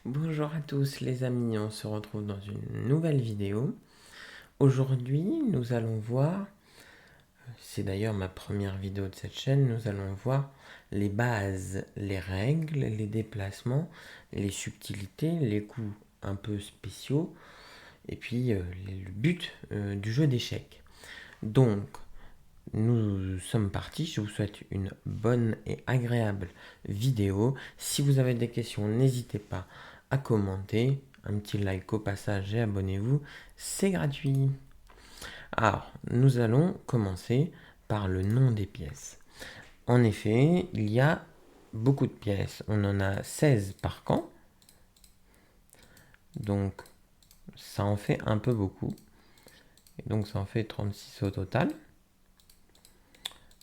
Bonjour à tous les amis, on se retrouve dans une nouvelle vidéo. Aujourd'hui, nous allons voir, c'est d'ailleurs ma première vidéo de cette chaîne, nous allons voir les bases, les règles, les déplacements, les subtilités, les coups un peu spéciaux, et puis le but du jeu d'échecs. Donc, nous sommes partis, je vous souhaite une bonne et agréable vidéo. Si vous avez des questions, n'hésitez pas à commenter, un petit like au passage et abonnez-vous, c'est gratuit. Alors, nous allons commencer par le nom des pièces. En effet, il y a beaucoup de pièces. On en a 16 par camp, donc ça en fait un peu beaucoup. Et donc ça en fait 36 au total.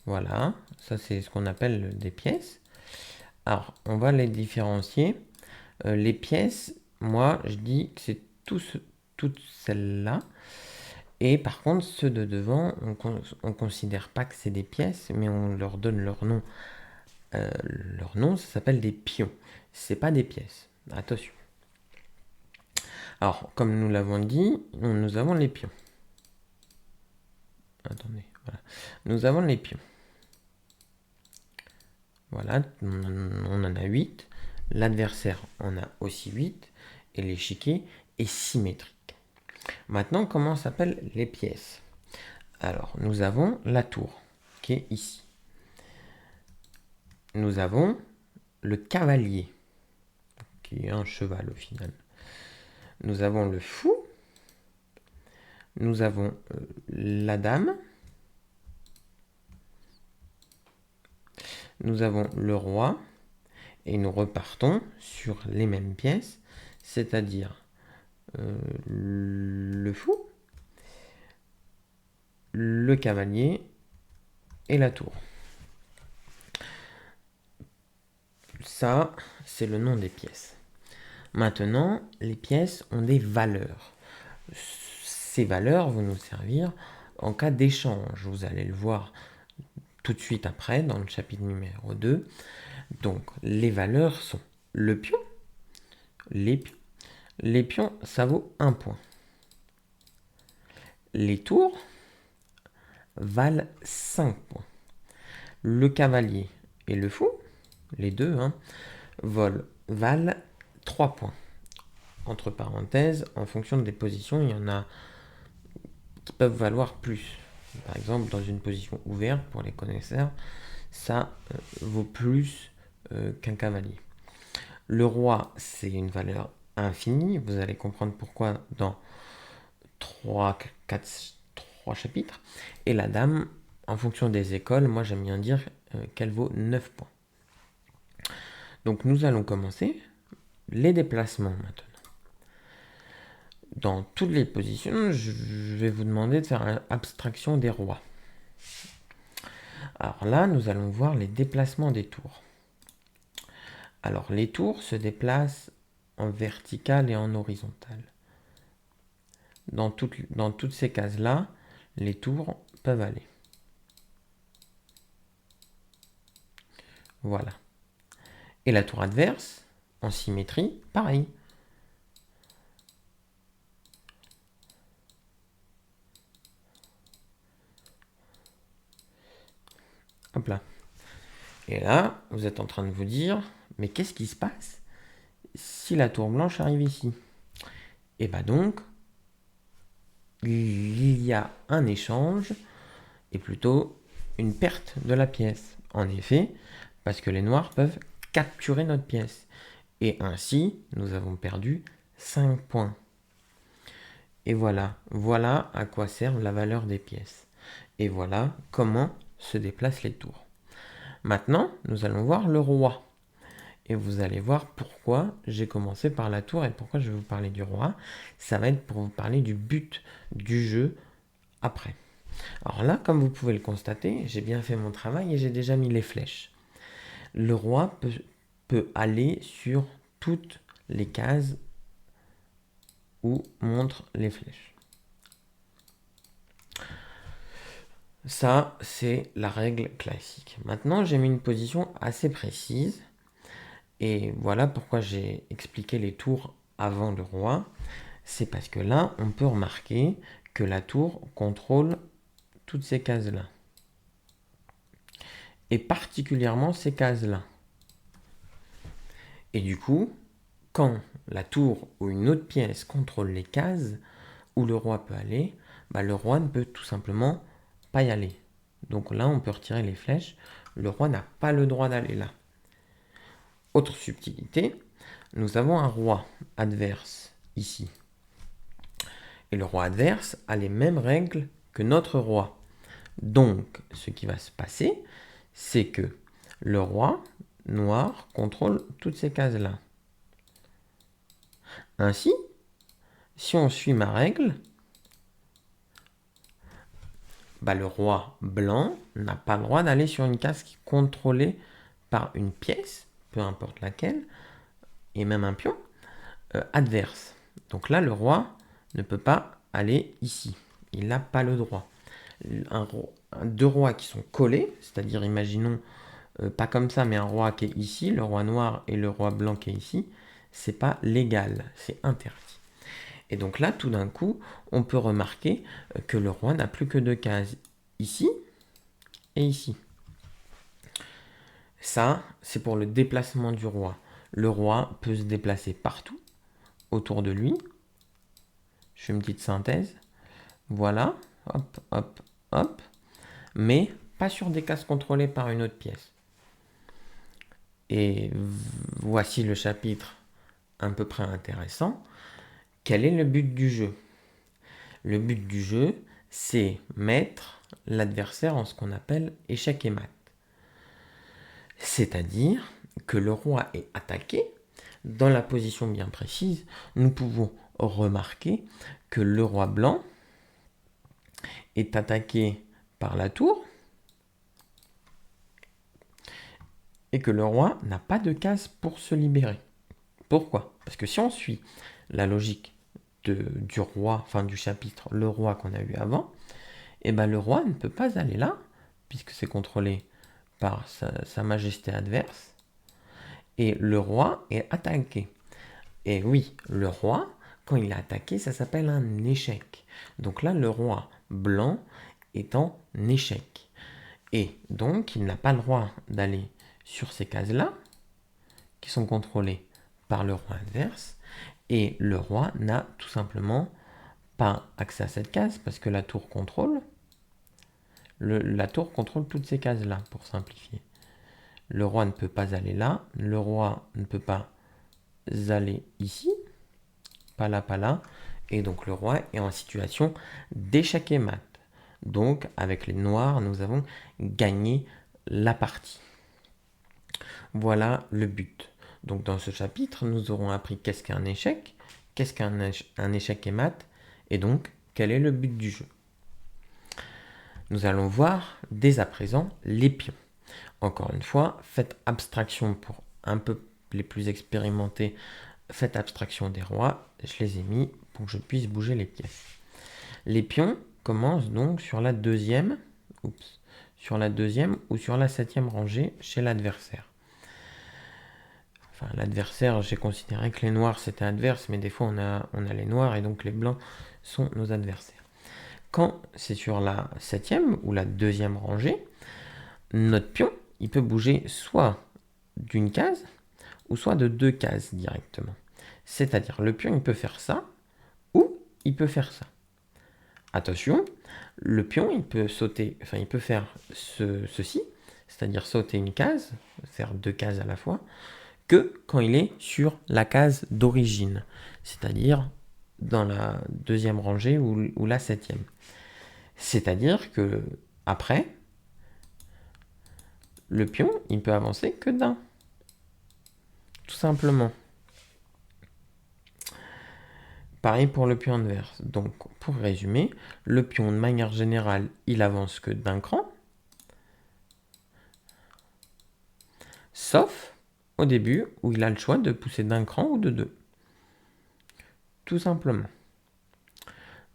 Voilà, ça c'est ce qu'on appelle des pièces. Alors, on va les différencier. Les pièces, moi, je dis que c'est toutes celles-là. Et par contre, ceux de devant, on considère pas que c'est des pièces, mais on leur donne leur nom. Leur nom, ça s'appelle des pions. C'est pas des pièces. Attention. Alors, comme nous l'avons dit, nous avons les pions. Attendez, voilà. Nous avons les pions. Voilà, on en a 8. L'adversaire en a aussi 8. Et l'échiquier est symétrique. Maintenant, comment s'appellent les pièces? Alors, nous avons la tour, qui est ici. Nous avons le cavalier, qui est un cheval au final. Nous avons le fou. Nous avons la dame. Nous avons le roi. Et nous repartons sur les mêmes pièces, c'est-à-dire le fou, le cavalier et la tour. Ça, c'est le nom des pièces. Maintenant, les pièces ont des valeurs. Ces valeurs vont nous servir en cas d'échange. Vous allez le voir tout de suite après, dans le chapitre numéro 2. Donc, les valeurs sont le pion, les pions. Les pions, ça vaut 1 point. Les tours valent 5 points. Le cavalier et le fou, les deux, valent 3 points. Entre parenthèses, en fonction des positions, il y en a qui peuvent valoir plus. Par exemple, dans une position ouverte, pour les connaisseurs, ça vaut plus qu'un cavalier. Le roi, c'est une valeur infinie. Vous allez comprendre pourquoi dans 3 chapitres. Et la dame, en fonction des écoles, moi j'aime bien dire qu'elle vaut 9 points. Donc nous allons commencer les déplacements maintenant. Dans toutes les positions, je vais vous demander de faire abstraction des rois. Alors là, nous allons voir les déplacements des tours. Alors les tours se déplacent en vertical et en horizontal. Dans toutes ces cases-là, les tours peuvent aller. Voilà. Et la tour adverse, en symétrie, pareil. Hop là. Et là, vous êtes en train de vous dire, mais qu'est-ce qui se passe si la tour blanche arrive ici? Et bah donc, il y a un échange, et plutôt une perte de la pièce. En effet, parce que les noirs peuvent capturer notre pièce. Et ainsi, nous avons perdu 5 points. Et voilà à quoi servent la valeur des pièces. Et voilà comment se déplacent les tours. Maintenant, nous allons voir le roi. Et vous allez voir pourquoi j'ai commencé par la tour et pourquoi je vais vous parler du roi. Ça va être pour vous parler du but du jeu après. Alors là, comme vous pouvez le constater, j'ai bien fait mon travail et j'ai déjà mis les flèches. Le roi peut aller sur toutes les cases où montrent les flèches. Ça, c'est la règle classique. Maintenant, j'ai mis une position assez précise Et voilà pourquoi j'ai expliqué les tours avant le roi. C'est parce que là, on peut remarquer que la tour contrôle toutes ces cases-là. Et particulièrement ces cases-là. Et du coup, quand la tour ou une autre pièce contrôle les cases où le roi peut aller, le roi ne peut tout simplement pas y aller. Donc là, on peut retirer les flèches. Le roi n'a pas le droit d'aller là. Autre subtilité, nous avons un roi adverse ici. Et le roi adverse a les mêmes règles que notre roi. Donc, ce qui va se passer, c'est que le roi noir contrôle toutes ces cases-là. Ainsi, si on suit ma règle, le roi blanc n'a pas le droit d'aller sur une case qui est contrôlée par une pièce, peu importe laquelle, et même un pion, adverse. Donc là, le roi ne peut pas aller ici. Il n'a pas le droit. Deux rois qui sont collés, c'est-à-dire, imaginons, pas comme ça, mais un roi qui est ici, le roi noir et le roi blanc qui est ici, c'est pas légal, c'est interdit. Et donc là, tout d'un coup, on peut remarquer que le roi n'a plus que deux cases, ici et ici. Ça, c'est pour le déplacement du roi. Le roi peut se déplacer partout, autour de lui. Je fais une petite synthèse. Voilà, hop, hop, hop. Mais pas sur des cases contrôlées par une autre pièce. Et voici le chapitre à peu près intéressant. Quel est le but du jeu? Le but du jeu, c'est mettre l'adversaire en ce qu'on appelle échec et mat. C'est-à-dire que le roi est attaqué. Dans la position bien précise, nous pouvons remarquer que le roi blanc est attaqué par la tour et que le roi n'a pas de case pour se libérer. Pourquoi? Parce que si on suit la logique du roi, enfin du chapitre, le roi qu'on a eu avant, le roi ne peut pas aller là, puisque c'est contrôlé par sa majesté adverse, et le roi est attaqué. Et oui, le roi, quand il est attaqué, ça s'appelle un échec. Donc là, le roi blanc est en échec. Et donc, il n'a pas le droit d'aller sur ces cases-là, qui sont contrôlées par le roi adverse, et le roi n'a tout simplement pas accès à cette case, parce que la tour contrôle. La tour contrôle toutes ces cases-là, pour simplifier. Le roi ne peut pas aller là, le roi ne peut pas aller ici, pas là, et donc le roi est en situation d'échec et mat. Donc avec les noirs, nous avons gagné la partie. Voilà le but. Donc dans ce chapitre, nous aurons appris qu'est-ce qu'un échec, qu'est-ce qu'un échec et mat, et donc quel est le but du jeu. Nous allons voir dès à présent les pions. Encore une fois, faites abstraction pour un peu les plus expérimentés, faites abstraction des rois, je les ai mis pour que je puisse bouger les pièces. Les pions commencent donc sur la deuxième ou sur la 7e rangée chez l'adversaire. Enfin, l'adversaire, j'ai considéré que les noirs c'était adverse, mais des fois on a les noirs et donc les blancs sont nos adversaires. Quand c'est sur la 7e ou la 2e rangée, notre pion, il peut bouger soit d'une case ou soit de 2 cases directement. C'est-à-dire le pion, il peut faire ça ou il peut faire ça. Attention, le pion, il peut sauter, enfin il peut faire ceci, c'est-à-dire sauter une case, faire 2 cases à la fois, que quand il est sur la case d'origine, c'est-à-dire dans la 2e rangée ou la 7e. C'est-à-dire que après, le pion, il peut avancer que d'un. Tout simplement. Pareil pour le pion adverse. Donc, pour résumer, le pion, de manière générale, il avance que d'un cran. Sauf au début, où il a le choix de pousser d'un cran ou de 2. Tout simplement.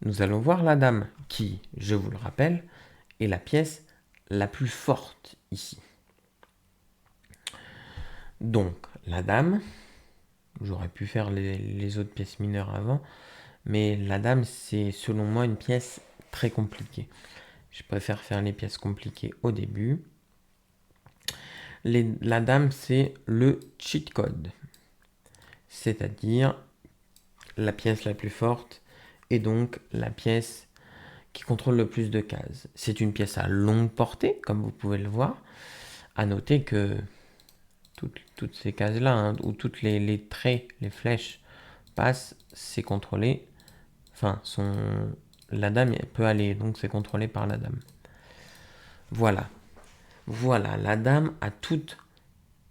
Nous allons voir la dame, qui, je vous le rappelle, est la pièce la plus forte ici. Donc, la dame. J'aurais pu faire les autres pièces mineures avant, mais la dame, c'est selon moi une pièce très compliquée. Je préfère faire les pièces compliquées au début. La dame, c'est le cheat code, c'est-à-dire la pièce la plus forte et donc la pièce qui contrôle le plus de cases. C'est une pièce à longue portée, comme vous pouvez le voir. À noter que toutes ces cases-là, hein, où toutes les traits, les flèches passent, c'est contrôlé. Enfin, la dame peut aller, donc c'est contrôlé par la dame. Voilà. Voilà, la dame a toutes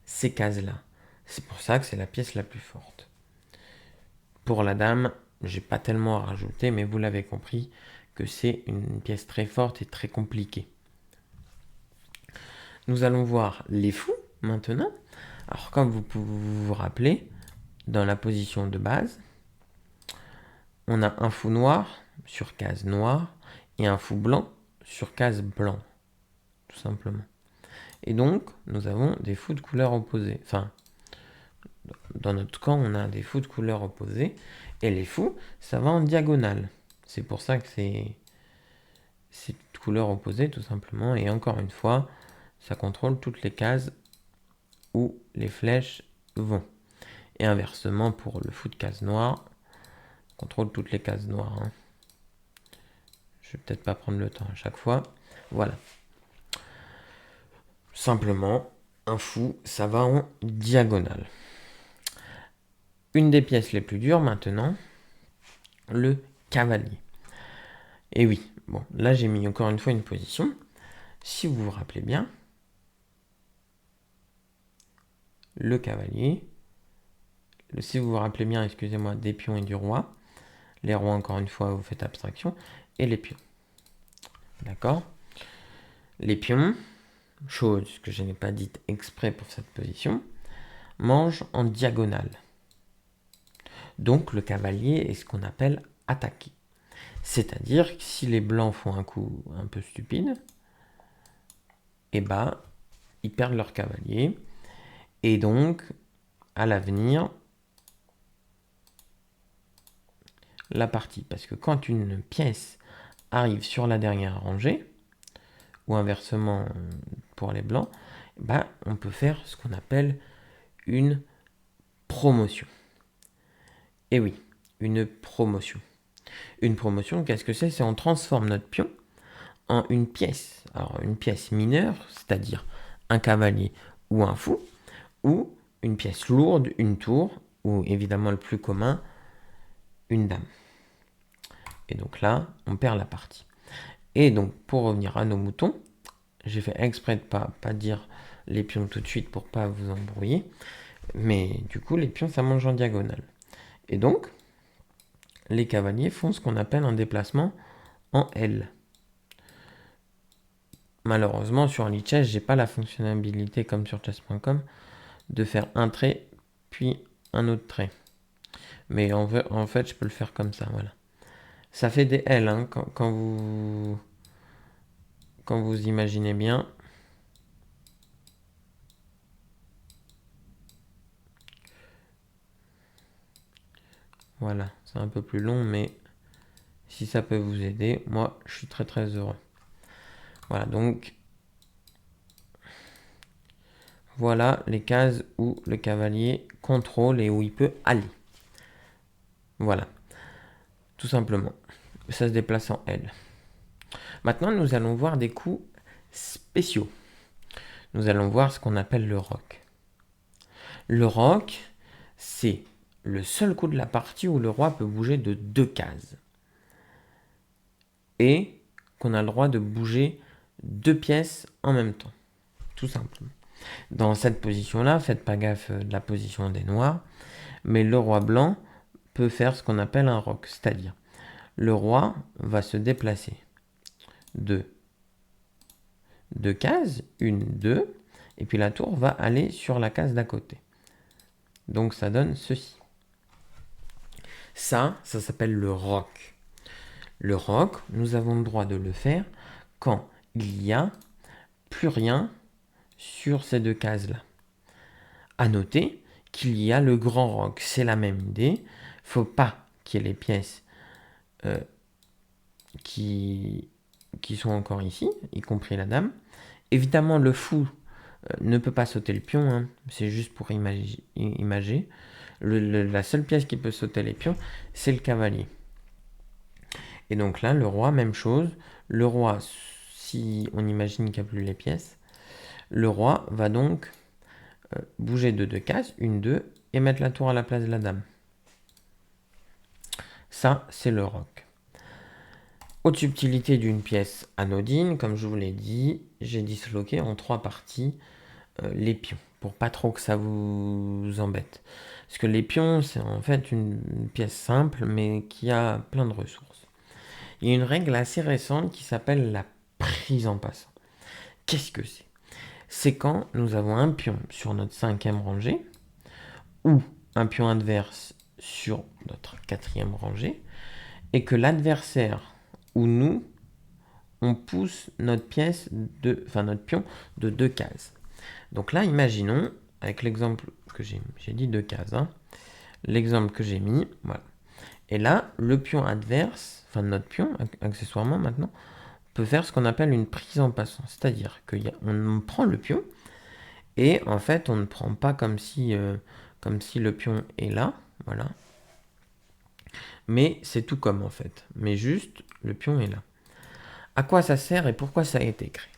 ces cases-là. C'est pour ça que c'est la pièce la plus forte. Pour la dame, j'ai pas tellement à rajouter, mais vous l'avez compris que c'est une pièce très forte et très compliquée. Nous allons voir les fous maintenant. Alors comme vous pouvez vous rappeler, dans la position de base, on a un fou noir sur case noire et un fou blanc sur case blanc, tout simplement. Et donc, nous avons des fous de couleur opposée. Enfin, dans notre camp, on a des fous de couleur opposée. Et les fous, ça va en diagonale. C'est pour ça que c'est de couleur opposée, tout simplement. Et encore une fois, ça contrôle toutes les cases où les flèches vont. Et inversement, pour le fou de case noire, on contrôle toutes les cases noires. Hein. Je vais peut-être pas prendre le temps à chaque fois. Voilà. Simplement, un fou, ça va en diagonale. Une des pièces les plus dures maintenant, le cavalier. Et oui, bon, là j'ai mis encore une fois une position. Si vous vous rappelez bien, le cavalier, si vous vous rappelez bien, excusez-moi, des pions et du roi, les rois encore une fois vous faites abstraction, et les pions. D'accord? Les pions, chose que je n'ai pas dite exprès pour cette position, mangent en diagonale. Donc le cavalier est ce qu'on appelle attaqué. C'est-à-dire que si les blancs font un coup un peu stupide, eh ben, ils perdent leur cavalier. Et donc, à l'avenir, la partie. Parce que quand une pièce arrive sur la dernière rangée, ou inversement pour les blancs, bah, on peut faire ce qu'on appelle une promotion. Et oui, une promotion. Une promotion, qu'est-ce que c'est? C'est on transforme notre pion en une pièce. Alors une pièce mineure, c'est-à-dire un cavalier ou un fou, ou une pièce lourde, une tour, ou évidemment le plus commun, une dame. Et donc là, on perd la partie. Et donc, pour revenir à nos moutons, j'ai fait exprès de pas dire les pions tout de suite pour pas vous embrouiller. Mais du coup, les pions, ça mange en diagonale. Et donc, les cavaliers font ce qu'on appelle un déplacement en L. Malheureusement, sur Lichess, j'ai pas la fonctionnalité comme sur chess.com de faire un trait puis un autre trait. Mais en fait, je peux le faire comme ça, voilà. Ça fait des L hein, quand vous imaginez bien. Voilà, c'est un peu plus long, mais si ça peut vous aider, moi, je suis très très heureux. Voilà, donc, voilà les cases où le cavalier contrôle et où il peut aller. Voilà, tout simplement. Ça se déplace en L. Maintenant, nous allons voir des coups spéciaux. Nous allons voir ce qu'on appelle le rock. Le rock, c'est le seul coup de la partie où le roi peut bouger de 2 cases. Et qu'on a le droit de bouger 2 pièces en même temps. Tout simplement. Dans cette position-là, faites pas gaffe de la position des noirs, mais le roi blanc peut faire ce qu'on appelle un rock, c'est-à-dire le roi va se déplacer de 2 cases, 1, 2, et puis la tour va aller sur la case d'à côté. Donc ça donne ceci. Ça s'appelle le rock. Le rock, nous avons le droit de le faire quand il n'y a plus rien sur ces 2 cases-là. À noter qu'il y a le grand roc. C'est la même idée. Faut pas qu'il y ait les pièces qui sont encore ici, y compris la dame. Évidemment, le fou ne peut pas sauter le pion, hein. C'est juste pour imager. La seule pièce qui peut sauter les pions, c'est le cavalier. Et donc là, le roi, même chose. Le roi, si on imagine qu'il n'y a plus les pièces, le roi va donc bouger de 2 cases, 1, 2, et mettre la tour à la place de la dame. Ça, c'est le roc. Autre subtilité d'une pièce anodine, comme je vous l'ai dit, j'ai disloqué en 3 parties les pions, pour pas trop que ça vous embête. Parce que les pions, c'est en fait une pièce simple, mais qui a plein de ressources. Il y a une règle assez récente qui s'appelle la prise en passant. Qu'est-ce que c'est? C'est quand nous avons un pion sur notre 5e rangée, ou un pion adverse sur notre 4e rangée, et que l'adversaire ou nous, on pousse notre notre pion de 2 cases. Donc là, imaginons, avec l'exemple que j'ai dit 2 cases, hein, l'exemple que j'ai mis, voilà. Et là, le pion adverse, notre pion, accessoirement maintenant, peut faire ce qu'on appelle une prise en passant. C'est-à-dire qu'on prend le pion, et en fait, on ne prend pas comme si le pion est là, voilà. Mais c'est tout comme en fait. Mais juste, le pion est là. À quoi ça sert et pourquoi ça a été créé?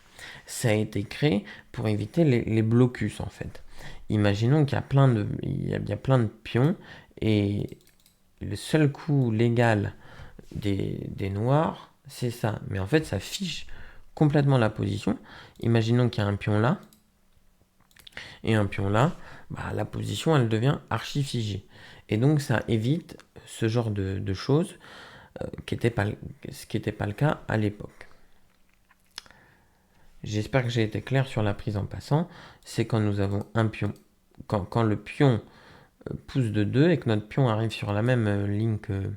Ça a été créé pour éviter les blocus en fait. Imaginons qu'il y a plein de pions et le seul coup légal des noirs, c'est ça. Mais en fait, ça fiche complètement la position. Imaginons qu'il y a un pion là et un pion là. La position, elle devient archi figée. Et donc, ça évite ce genre de choses, ce qui n'était pas le cas à l'époque. J'espère que j'ai été clair sur la prise en passant. C'est quand nous avons un pion, quand le pion pousse de 2 et que notre pion arrive sur la même ligne que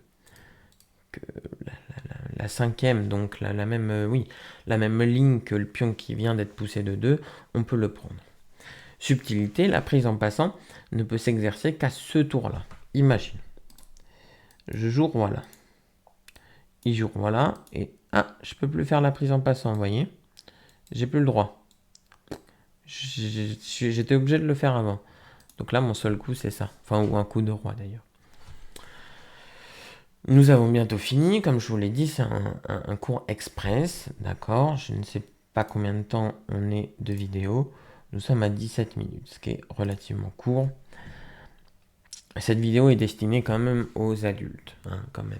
la 5e, donc la même ligne que le pion qui vient d'être poussé de 2, on peut le prendre. Subtilité, la prise en passant ne peut s'exercer qu'à ce tour-là. Imagine, je joue roi là. Il joue roi là, et je peux plus faire la prise en passant, vous voyez? J'ai plus le droit. J'étais obligé de le faire avant. Donc là, mon seul coup, c'est ça. Ou un coup de roi d'ailleurs. Nous avons bientôt fini. Comme je vous l'ai dit, c'est un cours express. D'accord? Je ne sais pas combien de temps on est de vidéo. Nous sommes à 17 minutes, ce qui est relativement court. Cette vidéo est destinée quand même aux adultes, hein, quand même.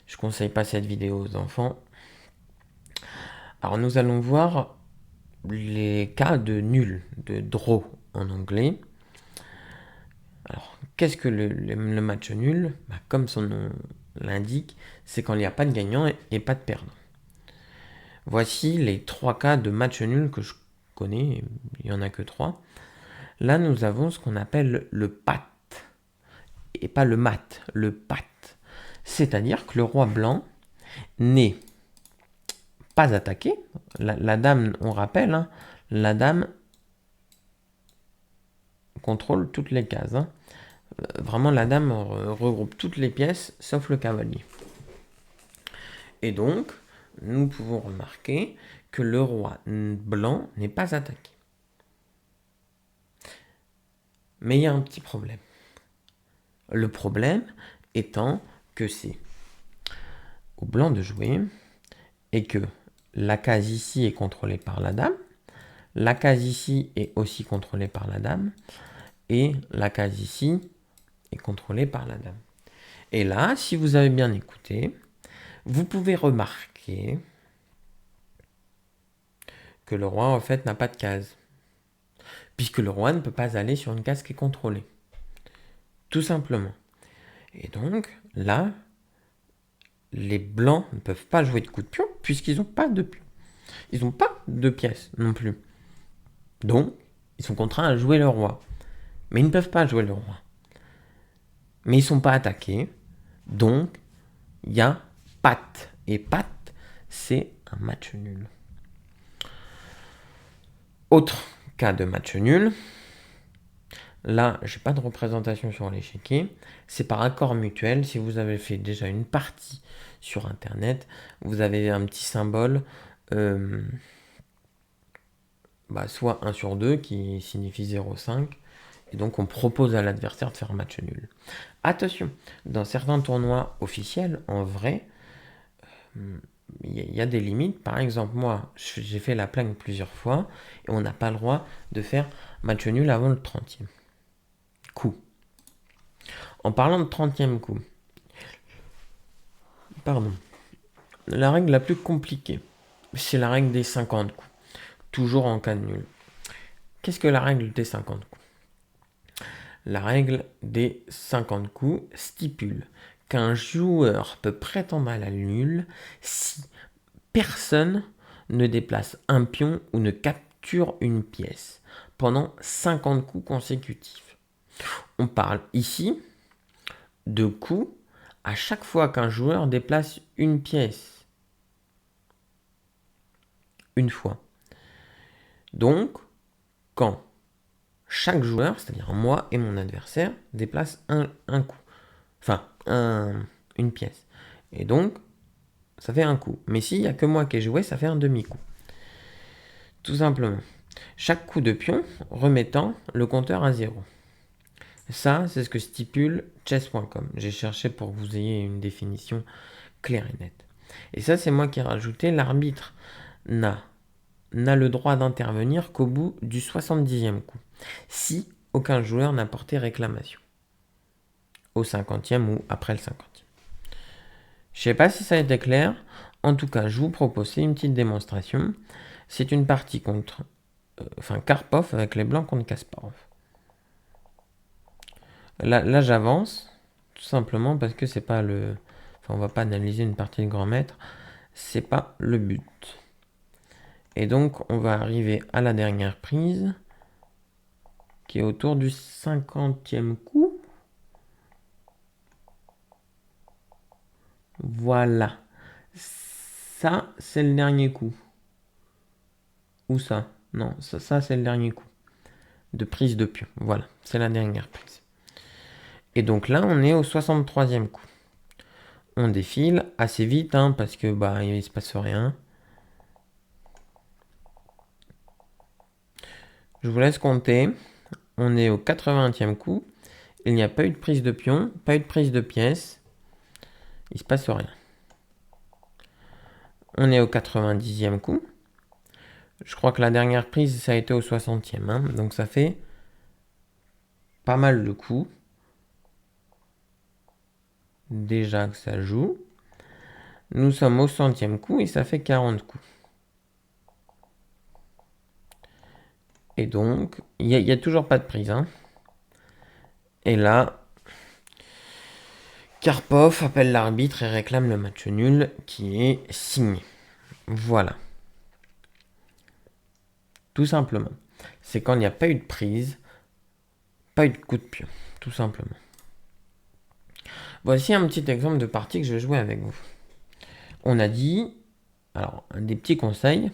Je ne conseille pas cette vidéo aux enfants. Alors nous allons voir les cas de nul, de draw en anglais. Alors, qu'est-ce que le match nul? Comme son nom l'indique, c'est quand il n'y a pas de gagnant et pas de perdant. Voici les 3 cas de match nul que je connais, il n'y en a que 3. Là, nous avons ce qu'on appelle le pat, et pas le mat, le pat. C'est-à-dire que le roi blanc n'est pas attaqué. La dame, on rappelle, hein, la dame contrôle toutes les cases. Hein. Vraiment, la dame regroupe toutes les pièces, sauf le cavalier. Et donc, nous pouvons remarquer que le roi blanc n'est pas attaqué. Mais il y a un petit problème. Le problème étant que c'est au blanc de jouer et que la case ici est contrôlée par la dame, la case ici est aussi contrôlée par la dame et la case ici est contrôlée par la dame. Et là, si vous avez bien écouté, vous pouvez remarquer que le roi en fait n'a pas de case, puisque le roi ne peut pas aller sur une case qui est contrôlée. Tout simplement. Et donc, là, les blancs ne peuvent pas jouer de coup de pion, puisqu'ils n'ont pas de pion. Ils n'ont pas de pièces non plus. Donc, ils sont contraints à jouer le roi. Mais ils ne peuvent pas jouer le roi. Mais ils ne sont pas attaqués. Donc, il y a pat. Et pat, c'est un match nul. Autre cas de match nul. Là, j'ai pas de représentation sur l'échiquier. C'est par accord mutuel. Si vous avez fait déjà une partie sur Internet, vous avez un petit symbole, soit 1 sur 2 qui signifie 0,5. Et donc, on propose à l'adversaire de faire match nul. Attention, dans certains tournois officiels, en vrai, il y a des limites. Par exemple, moi, j'ai fait la plank plusieurs fois et on n'a pas le droit de faire match nul avant le 30e coup. En parlant de 30e coup, pardon, la règle la plus compliquée, c'est la règle des 50 coups, toujours en cas de nul. Qu'est-ce que la règle des 50 coups? La règle des 50 coups stipule qu'un joueur peut prétendre à la nul si personne ne déplace un pion ou ne capture une pièce pendant 50 coups consécutifs. On parle ici de coups à chaque fois qu'un joueur déplace une pièce. Une fois. Donc, quand chaque joueur, c'est-à-dire moi et mon adversaire, déplace un coup. Enfin, une pièce. Et donc, ça fait un coup. Mais s'il n'y a que moi qui ai joué, ça fait un demi-coup. Tout simplement. Chaque coup de pion remettant le compteur à 0. Ça, c'est ce que stipule chess.com. J'ai cherché pour que vous ayez une définition claire et nette. Et ça, c'est moi qui ai rajouté. L'arbitre n'a le droit d'intervenir qu'au bout du 70e coup, si aucun joueur n'a porté réclamation, au 50e ou après le 50e. Je ne sais pas si ça a été clair. En tout cas, je vous propose une petite démonstration. C'est une partie contre Karpov avec les blancs contre Kasparov. Là j'avance, tout simplement parce que c'est pas le... Enfin, on va pas analyser une partie de grand maître. C'est pas le but. Et donc, on va arriver à la dernière prise, qui est autour du 50e coup. Voilà. Ça, c'est le dernier coup. Ou ça? Non, ça c'est le dernier coup. De prise de pion. Voilà, c'est la dernière prise. Et donc là, on est au 63e coup. On défile assez vite, hein, parce que il se passe rien. Je vous laisse compter. On est au 80e coup. Il n'y a pas eu de prise de pion, pas eu de prise de pièce. Il se passe rien. On est au 90e coup. Je crois que la dernière prise, ça a été au 60e. Hein, donc ça fait pas mal de coups. Déjà que ça joue. Nous sommes au 100e coup et ça fait 40 coups. Et donc, il n'y a toujours pas de prise. Hein. Et là, Karpov appelle l'arbitre et réclame le match nul qui est signé. Voilà. Tout simplement. C'est quand il n'y a pas eu de prise, pas eu de coup de pion. Tout simplement. Voici un petit exemple de partie que je vais jouer avec vous. On a dit, alors, des petits conseils,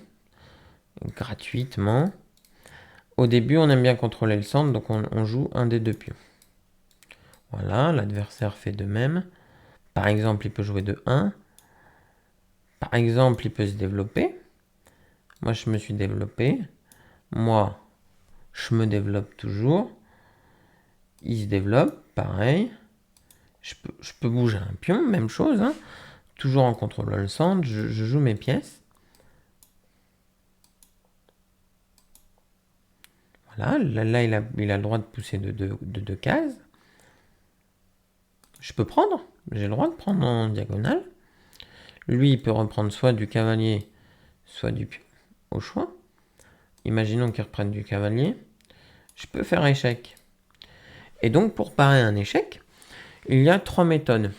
gratuitement. Au début, on aime bien contrôler le centre, donc on joue un des deux pions. Voilà, l'adversaire fait de même. Par exemple, il peut jouer de 1. Par exemple, il peut se développer. Moi, je me suis développé. Moi, je me développe toujours. Il se développe, pareil. Je peux bouger un pion, même chose. Hein. Toujours en contrôlant le centre, je joue mes pièces. Voilà, là il a le droit de pousser de deux cases. Je peux prendre, j'ai le droit de prendre en diagonale. Lui, il peut reprendre soit du cavalier, soit du pion, au choix. Imaginons qu'il reprenne du cavalier. Je peux faire échec. Et donc, pour parer un échec, il y a 3 méthodes.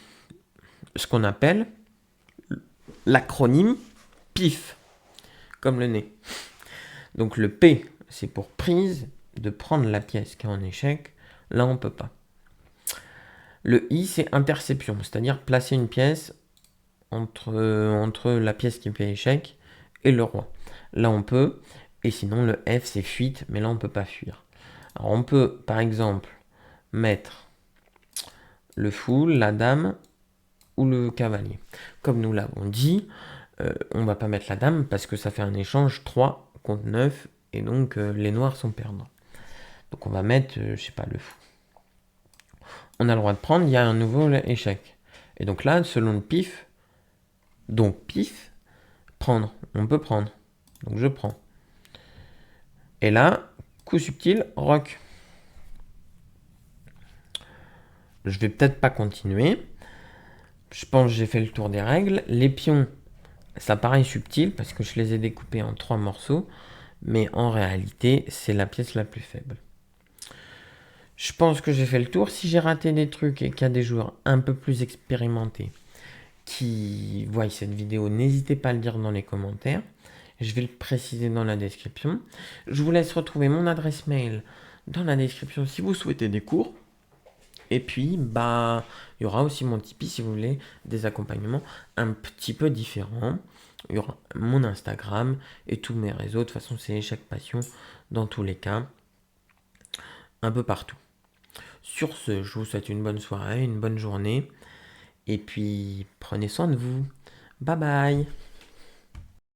Ce qu'on appelle l'acronyme PIF, comme le nez. Donc le P, c'est pour prise, de prendre la pièce qui est en échec. Là, on ne peut pas. Le I, c'est interception, c'est-à-dire placer une pièce entre la pièce qui fait échec et le roi. Là, on peut. Et sinon, le F, c'est fuite, mais là, on ne peut pas fuir. Alors on peut par exemple mettre le fou, la dame ou le cavalier. Comme nous l'avons dit, on va pas mettre la dame parce que ça fait un échange 3 contre 9 et donc les noirs sont perdants. Donc on va mettre, je sais pas, le fou. On a le droit de prendre, il y a un nouveau échec. Et donc là, selon le pif, prendre, on peut prendre. Donc je prends. Et là, coup subtil, roc. Je vais peut-être pas continuer. Je pense que j'ai fait le tour des règles. Les pions, ça paraît subtil parce que je les ai découpés en 3 morceaux. Mais en réalité, c'est la pièce la plus faible. Je pense que j'ai fait le tour. Si j'ai raté des trucs et qu'il y a des joueurs un peu plus expérimentés qui voient cette vidéo, n'hésitez pas à le dire dans les commentaires. Je vais le préciser dans la description. Je vous laisse retrouver mon adresse mail dans la description si vous souhaitez des cours. Et puis, il y aura aussi mon Tipeee si vous voulez des accompagnements un petit peu différents. Il y aura mon Instagram et tous mes réseaux. De toute façon, c'est Échec Passion dans tous les cas, un peu partout. Sur ce, je vous souhaite une bonne soirée, une bonne journée. Et puis, prenez soin de vous. Bye bye.